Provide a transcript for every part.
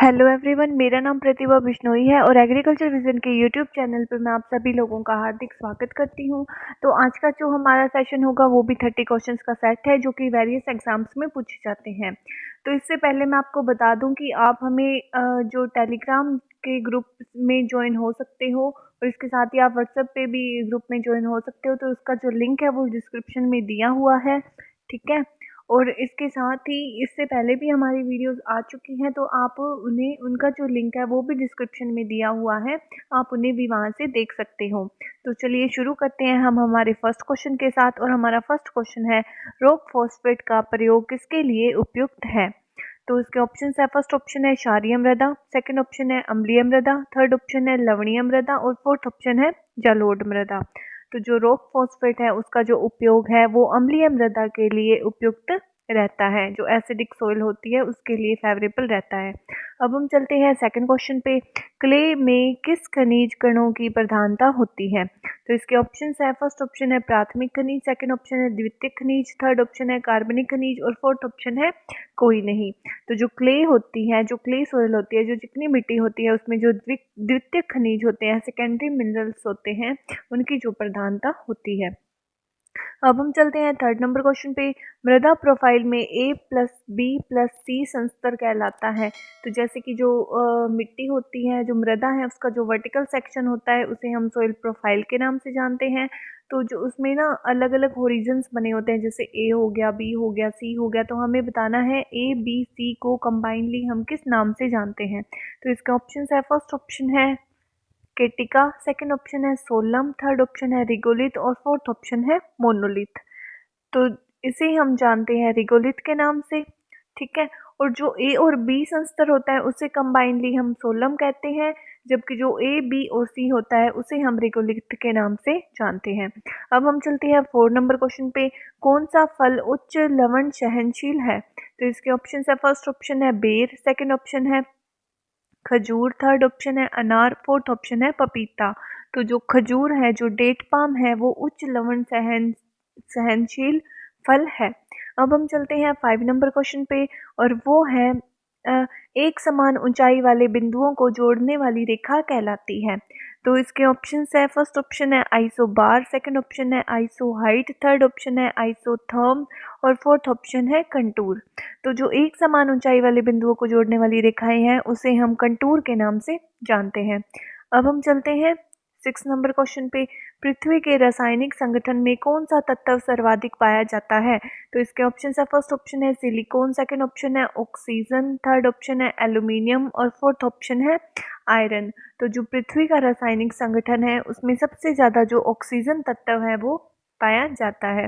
Hello everyone, मेरा नाम प्रतिभा बिश्नोई है और एग्रीकल्चर विजन के यूट्यूब चैनल पर मैं आप सभी लोगों का हार्दिक स्वागत करती हूं। तो आज का जो हमारा सेशन होगा वो भी 30 क्वेश्चंस का सेट है जो कि वेरियस एग्जाम्स में पूछे जाते हैं। तो इससे पहले मैं आपको बता दूं कि आप हमें जो टेलीग्राम के ग्रुप में ज्वाइन हो सकते हो और इसके साथ ही आप व्हाट्सएप पे भी ग्रुप में ज्वाइन हो सकते हो। तो उसका जो लिंक है वो डिस्क्रिप्शन में दिया हुआ है, ठीक है। और इसके साथ ही इससे पहले भी हमारी वीडियोस आ चुकी हैं, तो आप उन्हें उनका जो लिंक है वो भी डिस्क्रिप्शन में दिया हुआ है, आप उन्हें भी वहां से देख सकते हो। तो चलिए शुरू करते हैं हम हमारे फर्स्ट क्वेश्चन के साथ। और हमारा फर्स्ट क्वेश्चन है, रॉक फॉस्फेट का प्रयोग किसके लिए उपयुक्त है? तो इसके ऑप्शन है, फर्स्ट ऑप्शन है क्षारीय मृदा, सेकंड ऑप्शन है अम्लीय मृदा, थर्ड ऑप्शन है लवणीय मृदा और फोर्थ ऑप्शन है जलोढ़ मृदा। तो जो रॉक फॉस्फेट है उसका जो उपयोग है वो अम्लीय मृदा के लिए उपयुक्त रहता है, जो एसिडिक सोइल होती है उसके लिए फेवरेबल रहता है। अब हम चलते हैं सेकंड क्वेश्चन पे, क्ले में किस खनिज कणों की प्रधानता होती है? तो इसके ऑप्शन है, फर्स्ट ऑप्शन है प्राथमिक खनिज, सेकंड ऑप्शन है द्वितीयक खनिज, थर्ड ऑप्शन है कार्बनिक खनिज और फोर्थ ऑप्शन है कोई नहीं। तो जो क्ले होती है, जो क्ले सोइल होती है, जो चिकनी मिट्टी होती है, उसमें जो द्वितीयक खनिज होते हैं, सेकेंडरी मिनरल्स होते हैं, उनकी जो प्रधानता होती है। अब हम चलते हैं थर्ड नंबर क्वेश्चन पे, मृदा प्रोफाइल में A+B+C संस्तर कहलाता है। तो जैसे कि जो मिट्टी होती है, जो मृदा है, उसका जो वर्टिकल सेक्शन होता है उसे हम सोइल प्रोफाइल के नाम से जानते हैं। तो जो उसमें ना अलग अलग होरिजन्स बने होते हैं, जैसे A हो गया, B हो गया, C हो गया, तो हमें बताना है A B C को कंबाइनली हम किस नाम से जानते हैं। तो इसका ऑप्शन है, फर्स्ट ऑप्शन है केटिका, सेकंड ऑप्शन है सोलम, थर्ड ऑप्शन है रिगोलिथ और फोर्थ ऑप्शन है मोनोलिथ। तो इसे हम जानते हैं रिगोलिथ के नाम से, ठीक है। और जो ए और बी संस्तर होता है उसे कंबाइनली हम सोलम कहते हैं, जबकि जो ए बी और सी होता है उसे हम रिगोलिथ के नाम से जानते हैं। अब हम चलते हैं 4 नंबर क्वेश्चन पे, कौन सा फल उच्च लवण सहनशील है? तो इसके ऑप्शन है, फर्स्ट ऑप्शन है बेर, सेकंड ऑप्शन है खजूर, थर्ड ऑप्शन है अनार, फोर्थ ऑप्शन है पपीता। तो जो खजूर है, जो डेट पाम है, वो उच्च लवण सहनशील फल है। अब हम चलते हैं 5 नंबर क्वेश्चन पे, और वो है एक समान ऊंचाई वाले बिंदुओं को जोड़ने वाली रेखा कहलाती है। तो इसके ऑप्शन है, फर्स्ट ऑप्शन है आइसोबार, सेकंड ऑप्शन है आइसोहाइट, थर्ड ऑप्शन है आइसोथर्म और फोर्थ ऑप्शन है कंटूर। तो जो एक समान ऊंचाई वाले बिंदुओं को जोड़ने वाली रेखाएं हैं उसे हम कंटूर के नाम से जानते हैं। अब हम चलते हैं 6 नंबर क्वेश्चन पे, पृथ्वी के रासायनिक संगठन में कौन सा तत्व सर्वाधिक पाया जाता है? तो इसके ऑप्शन है, फर्स्ट ऑप्शन है सिलिकॉन, सेकंड ऑप्शन है ऑक्सीजन, थर्ड ऑप्शन है एल्यूमिनियम और फोर्थ ऑप्शन है आयरन। तो जो पृथ्वी का रासायनिक संगठन है उसमें सबसे ज़्यादा जो ऑक्सीजन तत्व है वो पाया जाता है।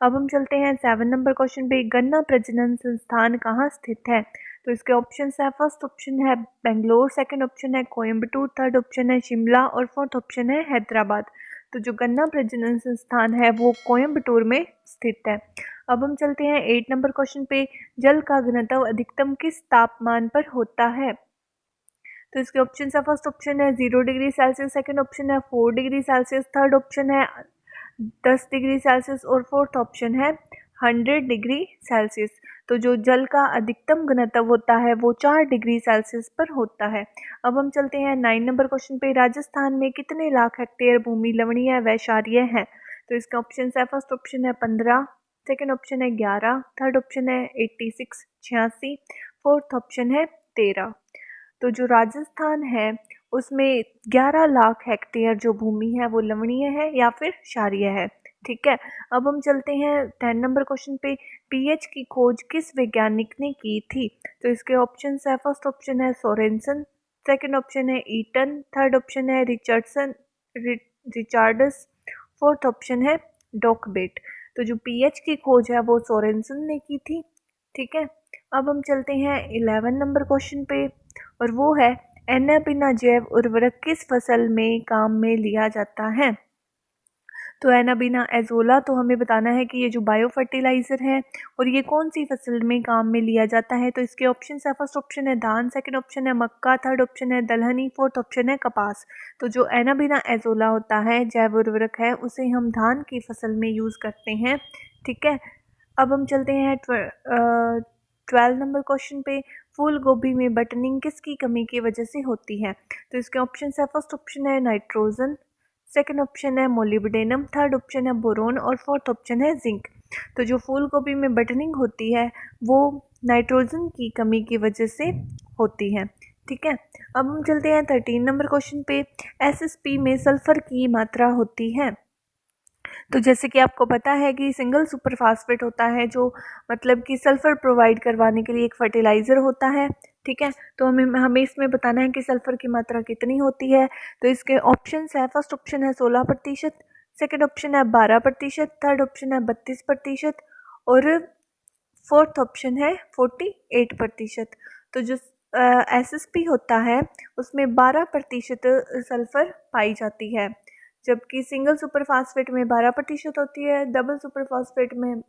अब हम चलते हैं 7 नंबर क्वेश्चन पे, गन्ना प्रजनन संस्थान कहाँ स्थित है? तो इसके ऑप्शन है, फर्स्ट ऑप्शन है बेंगलोर, सेकंड ऑप्शन है कोयम्बटूर, थर्ड ऑप्शन है शिमला और फोर्थ ऑप्शन है हैदराबाद। तो जो गन्ना प्रजनन संस्थान है वो कोयम्बटूर में स्थित है। अब हम चलते हैं 8 नंबर क्वेश्चन पे, जल का घनत्व अधिकतम किस तापमान पर होता है? तो इसके ऑप्शन है, फर्स्ट ऑप्शन है 0 डिग्री सेल्सियस, सेकंड ऑप्शन है 4 डिग्री सेल्सियस, थर्ड ऑप्शन है 10 डिग्री सेल्सियस और फोर्थ ऑप्शन है 100 डिग्री सेल्सियस। तो जो जल का अधिकतम घनत्व होता है वो 4 डिग्री सेल्सियस पर होता है। अब हम चलते हैं 9 नंबर क्वेश्चन पे, राजस्थान में कितने लाख हेक्टेयर भूमि लवणीय व क्षारीय है? तो इसका ऑप्शन है, फर्स्ट ऑप्शन है 15, सेकंड ऑप्शन है 11, थर्ड ऑप्शन है 86 86, फोर्थ ऑप्शन है 13। तो जो राजस्थान है उसमें 11 लाख हेक्टेयर जो भूमि है वो लवणीय है या फिर क्षारीय है, ठीक है। अब हम चलते हैं 10 नंबर क्वेश्चन पे, पीएच की खोज किस वैज्ञानिक ने की थी? तो इसके ऑप्शन है, फर्स्ट ऑप्शन है सोरेनसन, सेकंड ऑप्शन है ईटन, थर्ड ऑप्शन है रिचार्डस, फोर्थ ऑप्शन है डॉकबेट। तो जो पीएच की खोज है वो सोरेनसन ने की थी, ठीक है। अब हम चलते हैं 11 नंबर क्वेश्चन पे, और वो है एना बिना जैव उर्वरक किस फसल में काम में लिया जाता है? तो एना बिना एजोला, तो हमें बताना है कि ये जो बायो फर्टिलाइजर है और ये कौन सी फसल में काम में लिया जाता है। तो इसके ऑप्शन है, फर्स्ट ऑप्शन है धान, सेकंड ऑप्शन है मक्का, थर्ड ऑप्शन है दलहनी, फोर्थ ऑप्शन है कपास। तो जो एना बिना एजोला होता है, जैव उर्वरक है, उसे हम धान की फसल में यूज़ करते हैं, ठीक है। अब हम चलते हैं 12 नंबर क्वेश्चन पे फूल गोभी में बटनिंग किसकी कमी की वजह से होती है? तो इसके ऑप्शन है, फर्स्ट ऑप्शन है नाइट्रोजन, सेकंड ऑप्शन है मोलिब्डेनम, थर्ड ऑप्शन है बोरोन और फोर्थ ऑप्शन है जिंक। तो जो फूल गोभी में बटनिंग होती है वो नाइट्रोजन की कमी की वजह से होती है। ठीक है, अब हम चलते हैं 13 नंबर क्वेश्चन पे। एसएसपी में सल्फर की मात्रा होती है। तो जैसे कि आपको पता है कि सिंगल सुपर फास्फेट होता है जो मतलब कि सल्फर प्रोवाइड करवाने के लिए एक फर्टिलाइज़र होता है। ठीक है, तो हमें इसमें बताना है कि सल्फर की मात्रा कितनी होती है। तो इसके ऑप्शन है, फर्स्ट ऑप्शन है 16%, सेकेंड ऑप्शन है 12%, थर्ड ऑप्शन है 32% और फोर्थ ऑप्शन है 48%। तो जो एसएसपी होता है उसमें 12% सल्फर पाई जाती है, जबकि सिंगल सुपर फास्फेट में 12% होती है, डबल सुपर फास्फेट में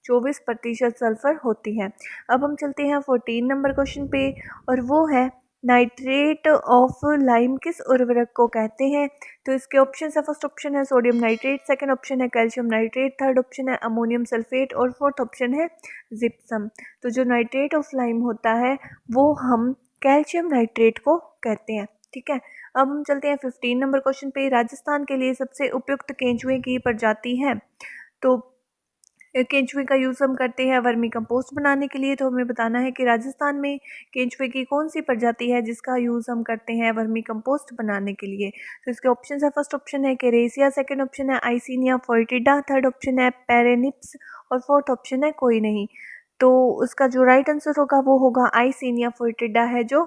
24% सल्फर होती है। अब हम चलते हैं 14 नंबर क्वेश्चन पे और वो है नाइट्रेट ऑफ लाइम किस उर्वरक को कहते हैं? तो इसके ऑप्शन है, फर्स्ट ऑप्शन है सोडियम नाइट्रेट, सेकंड ऑप्शन है कैल्शियम नाइट्रेट, थर्ड ऑप्शन है अमोनियम सल्फेट और फोर्थ ऑप्शन है जिप्सम। तो जो नाइट्रेट ऑफ लाइम होता है वो हम कैल्शियम नाइट्रेट को कहते हैं। ठीक है, अब हम चलते हैं 15 नंबर क्वेश्चन पे। राजस्थान के लिए सबसे उपयुक्त केंचुए की प्रजाति है। तो केंचुए का यूज़ हम करते हैं वर्मी कंपोस्ट बनाने के लिए। तो हमें बताना है कि राजस्थान में केंचुए की कौन सी प्रजाति है जिसका यूज़ हम करते हैं वर्मी कंपोस्ट बनाने के लिए। तो इसके ऑप्शन है, फर्स्ट ऑप्शन है केरेसिया, सेकंड ऑप्शन है आइसिनिया फोर्टिडा, थर्ड ऑप्शन है पेरेनिप्स और फोर्थ ऑप्शन है कोई नहीं। तो उसका जो राइट आंसर होगा वो होगा आइसिनिया फोर्टिडा है, जो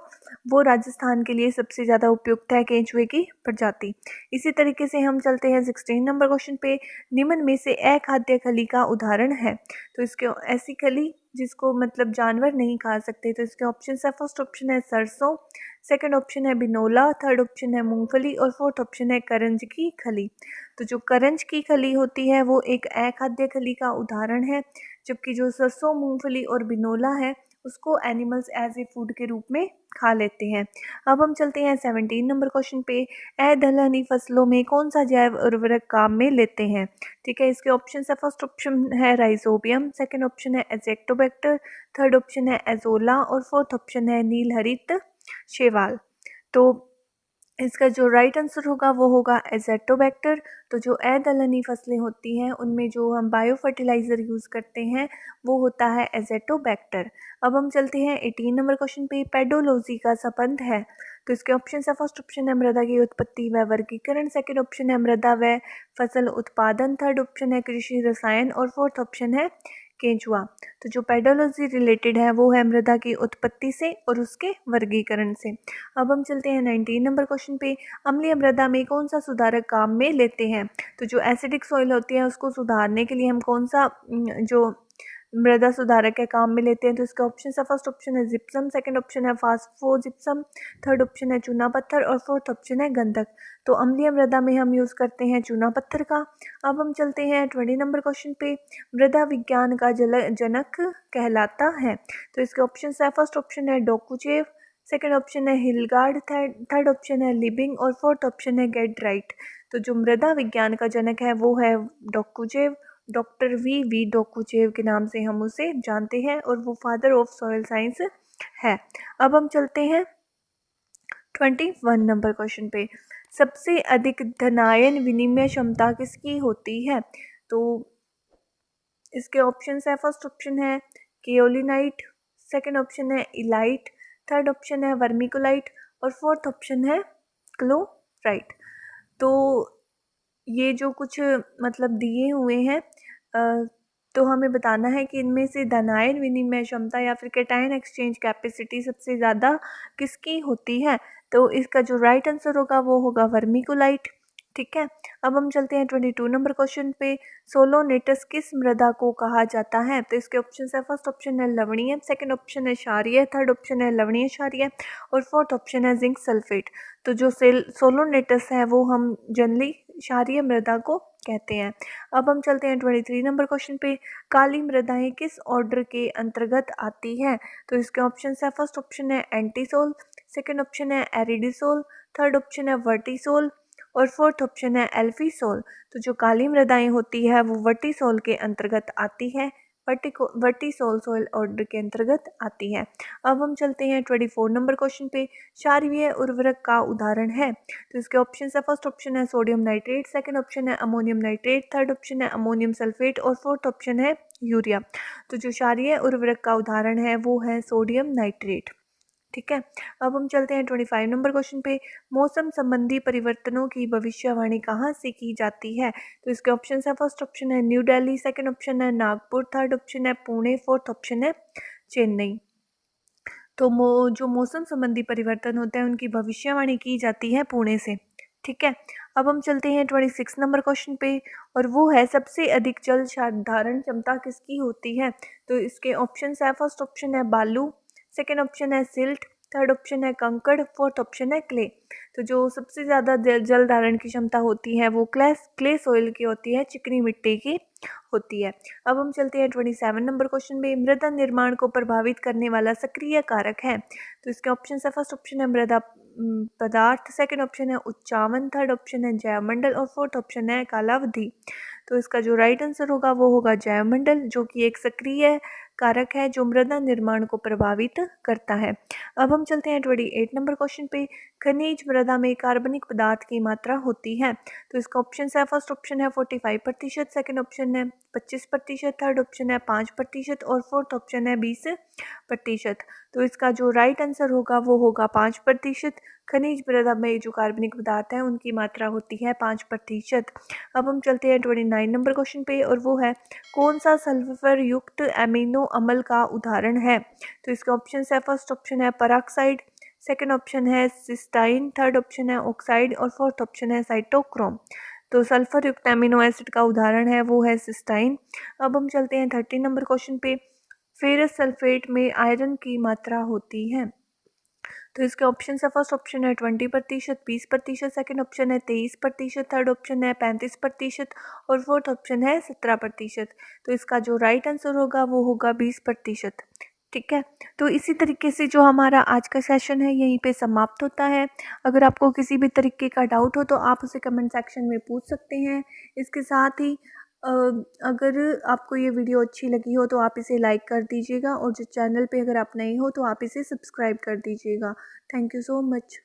वो राजस्थान के लिए सबसे ज़्यादा उपयुक्त है केंचुए की प्रजाति। इसी तरीके से हम चलते हैं 16 नंबर क्वेश्चन पे। निम्न में से अखाद्य खली का उदाहरण है। तो इसके ऐसी खली जिसको मतलब जानवर नहीं खा सकते। तो इसके ऑप्शन है, फर्स्ट ऑप्शन है सरसों, सेकंड ऑप्शन है बिनोला, थर्ड ऑप्शन है मूंगफली और फोर्थ ऑप्शन है करंज की खली। तो जो करंज की खली होती है वो एक अखाद्य खली का उदाहरण है, जबकि जो सरसों, मूंगफली और बिनोला है उसको एनिमल्स एज ए फूड के रूप में खा लेते हैं। अब हम चलते हैं 17 नंबर क्वेश्चन पे। दलहनी फसलों में कौन सा जैव उर्वरक काम में लेते हैं? ठीक है, इसके ऑप्शन है, फर्स्ट ऑप्शन है राइजोबियम, सेकंड ऑप्शन है एजेक्टोबैक्टर, थर्ड ऑप्शन है एजोला और फोर्थ ऑप्शन है नीलहरित शैवाल। तो इसका जो राइट आंसर होगा वो होगा एजेटोबैक्टर। तो जो अदलहनी फसलें होती हैं उनमें जो हम बायो फर्टिलाइज़र यूज़ करते हैं वो होता है एजेटोबैक्टर। अब हम चलते हैं 18 नंबर क्वेश्चन पे। पेडोलॉजी का संबंध है। तो इसके ऑप्शन है, फर्स्ट ऑप्शन है मृदा की उत्पत्ति व वर्गीकरण, सेकंड ऑप्शन है मृदा व फसल उत्पादन, थर्ड ऑप्शन है कृषि रसायन और फोर्थ ऑप्शन है केंचुआ। तो जो पेडोलॉजी रिलेटेड है वो है मृदा की उत्पत्ति से और उसके वर्गीकरण से। अब हम चलते हैं 19 नंबर क्वेश्चन पे। अम्लीय मृदा में कौन सा सुधारक काम में लेते हैं? तो जो एसिडिक सॉइल होती है उसको सुधारने के लिए हम कौन सा जो मृदा सुधारक के काम में लेते हैं? तो इसका ऑप्शन है, फर्स्ट ऑप्शन है जिप्सम, सेकंड ऑप्शन है फास्फोजिप्सम, थर्ड ऑप्शन है चूना पत्थर और फोर्थ ऑप्शन है गंधक। तो अम्लीय मृदा में हम यूज़ करते हैं चूना पत्थर का। अब हम चलते हैं 20 नंबर क्वेश्चन पे। मृदा विज्ञान का जनक कहलाता है। तो इसके ऑप्शन है, फर्स्ट ऑप्शन है डोकुचेव, सेकंड ऑप्शन है हिलगार्ड, थर्ड ऑप्शन है लिबिंग और फोर्थ ऑप्शन है गेटराइट। तो जो मृदा विज्ञान का जनक है वो है डोकुचेव। डॉक्टर वी डोकुचेव के नाम से हम उसे जानते हैं और वो फादर ऑफ सॉइल साइंस है। अब हम चलते हैं 21 नंबर क्वेश्चन पे। सबसे अधिक धनायन विनिमय क्षमता किसकी होती है? तो इसके ऑप्शन है, फर्स्ट ऑप्शन है केओलिनाइट, सेकंड ऑप्शन है इलाइट, थर्ड ऑप्शन है वर्मिकुलाइट और फोर्थ ऑप्शन है क्लोराइट। तो ये जो कुछ मतलब दिए हुए हैं तो हमें बताना है कि इनमें से धनायन विनिमय क्षमता या फिर कैटायन एक्सचेंज कैपेसिटी सबसे ज़्यादा किसकी होती है? तो इसका जो राइट आंसर होगा वो होगा वर्मिकुलाइट। ठीक है, अब हम चलते हैं 22 नंबर क्वेश्चन पे। सोलोनेटस किस मृदा को कहा जाता है? तो इसके ऑप्शन है, फर्स्ट ऑप्शन है लवणीय, सेकंड ऑप्शन है क्षारीय, थर्ड ऑप्शन है लवणीय क्षारीय और फोर्थ ऑप्शन है जिंक सल्फेट। तो जो सोलोनेटस है वो हम जनरली क्षारीय मृदा को कहते हैं। अब हम चलते हैं 23 नंबर क्वेश्चन पे। काली मृदाएं किस ऑर्डर के अंतर्गत आती हैं? तो इसके ऑप्शन है, फर्स्ट ऑप्शन है एंटीसोल, सेकंड ऑप्शन है एरिडिसोल, थर्ड ऑप्शन है वर्टिसोल और फोर्थ ऑप्शन है एल्फीसोल। तो जो काली मृदाएं होती है वो वर्टिसोल के अंतर्गत आती है। वर्टिसोल सॉइल ऑर्डर के अंतर्गत आती है। अब हम चलते हैं 24 नंबर क्वेश्चन पे। क्षारीय उर्वरक का उदाहरण है, तो इसके ऑप्शन है, फर्स्ट ऑप्शन है सोडियम नाइट्रेट, सेकंड ऑप्शन है अमोनियम नाइट्रेट, थर्ड ऑप्शन है अमोनियम सल्फेट और फोर्थ ऑप्शन है यूरिया। तो जो क्षारीय उर्वरक का उदाहरण है वो है सोडियम नाइट्रेट। ठीक है। अब हम चलते हैं 25 नंबर क्वेश्चन पे। मौसम संबंधी परिवर्तनों की भविष्यवाणी कहाँ से की जाती है, तो इसके ऑप्शन है, फर्स्ट ऑप्शन है न्यू दिल्ली, सेकंड ऑप्शन है नागपुर, थर्ड ऑप्शन है पुणे, फोर्थ ऑप्शन है चेन्नई। तो जो मौसम संबंधी परिवर्तन होते हैं उनकी भविष्यवाणी की जाती है पुणे से। ठीक है। अब हम चलते हैं 26 नंबर क्वेश्चन पे, और वो है सबसे अधिक जल धारण क्षमता किसकी होती है, तो इसके ऑप्शन है, फर्स्ट ऑप्शन है बालू, सेकेंड ऑप्शन है सिल्ट, थर्ड ऑप्शन है कंकड़, फोर्थ ऑप्शन है क्ले। तो जो सबसे ज़्यादा जल धारण की क्षमता होती है वो क्ले सोइल की होती है, चिकनी मिट्टी की होती है। अब हम चलते हैं 27 नंबर क्वेश्चन में। मृदा निर्माण को प्रभावित करने वाला सक्रिय कारक है, तो इसके ऑप्शन है, फर्स्ट ऑप्शन है मृदा पदार्थ, सेकंड ऑप्शन है उच्चावन, थर्ड ऑप्शन है जैवमंडल और फोर्थ ऑप्शन है कालावधि। तो इसका जो राइट आंसर होगा वो होगा जैवमंडल, जो कि एक सक्रिय कारक है जो मृदा निर्माण को प्रभावित करता है। अब हम चलते हैं 28 नंबर क्वेश्चन पे। खनिज मृदा में कार्बनिक पदार्थ की मात्रा होती है, तो इसका ऑप्शन है, फर्स्ट ऑप्शन है 45%, सेकंड ऑप्शन है 25%, थर्ड ऑप्शन है 5% और फोर्थ ऑप्शन है 20%। तो इसका जो राइट आंसर होगा वो होगा 5%। खनिज मृदा में जो कार्बनिक पदार्थ है उनकी मात्रा होती है 5%। अब हम चलते हैं 29 नंबर क्वेश्चन पे, और वो है कौन सा सल्फर युक्त एमिनो अम्ल का उदाहरण है, तो इसके ऑप्शन है, फर्स्ट ऑप्शन है पराक्साइड, सेकंड ऑप्शन है सिस्टाइन, थर्ड ऑप्शन है ऑक्साइड और फोर्थ ऑप्शन है साइटोक्रोम। तो सल्फर युक्त एमिनो एसिड का उदाहरण है वो है सिस्टाइन। अब हम चलते हैं 30 नंबर क्वेश्चन पे। फेरस सल्फेट में आयरन की मात्रा होती है, तो इसके ऑप्शन है, फर्स्ट ऑप्शन है 20%, 20%, सेकंड ऑप्शन है 23%, थर्ड ऑप्शन है 35% और फोर्थ ऑप्शन है 17%। तो इसका जो राइट आंसर होगा वो होगा 20%। ठीक है। तो इसी तरीके से जो हमारा आज का सेशन है यहीं पे समाप्त होता है। अगर आपको किसी भी तरीके का डाउट हो तो आप उसे कमेंट सेक्शन में पूछ सकते हैं। इसके साथ ही अ, अगर आपको ये वीडियो अच्छी लगी हो तो आप इसे लाइक कर दीजिएगा, और जो चैनल पे अगर आप नए हो तो आप इसे सब्सक्राइब कर दीजिएगा। Thank you so much.